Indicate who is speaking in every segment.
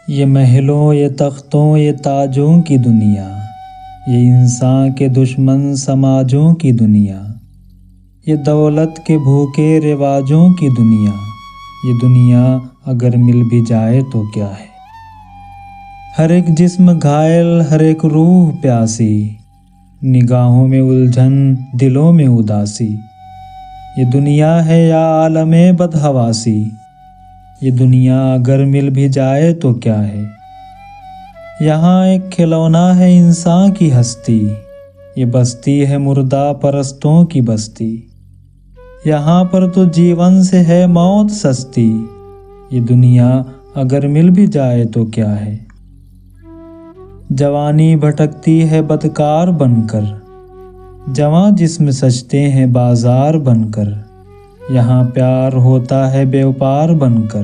Speaker 1: ये महलों ये तख्तों ये ताजों की दुनिया, ये इंसान के दुश्मन समाजों की दुनिया, ये दौलत के भूखे रिवाजों की दुनिया, ये दुनिया अगर मिल भी जाए तो क्या है। हर एक जिस्म घायल, हर एक रूह प्यासी, निगाहों में उलझन, दिलों में उदासी। ये दुनिया है या आलमे बदहवासी, ये दुनिया अगर मिल भी जाए तो क्या है। यहाँ एक खिलौना है इंसान की हस्ती, ये बस्ती है मुर्दा परस्तों की बस्ती। यहाँ पर तो जीवन से है मौत सस्ती, ये दुनिया अगर मिल भी जाए तो क्या है। जवानी भटकती है बदकार बनकर, जवां जिस्म सजते हैं बाजार बनकर। यहाँ प्यार होता है व्यापार बनकर,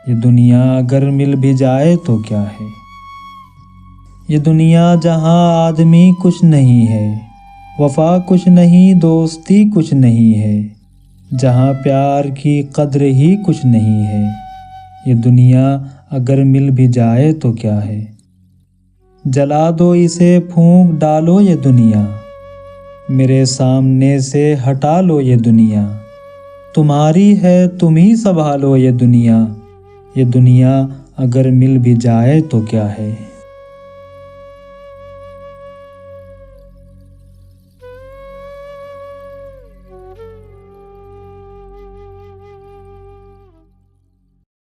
Speaker 1: ये दुनिया अगर मिल भी जाए तो क्या है। ये दुनिया जहाँ आदमी कुछ नहीं है, वफा कुछ नहीं, दोस्ती कुछ नहीं है, जहाँ प्यार की कद्र ही कुछ नहीं है। ये दुनिया अगर मिल भी जाए तो क्या है। जला दो इसे, फूंक डालो ये दुनिया, मेरे सामने से हटा लो ये दुनिया। तुम्हारी है तुम ही संभालो ये दुनिया, ये दुनिया अगर मिल भी जाए तो क्या है।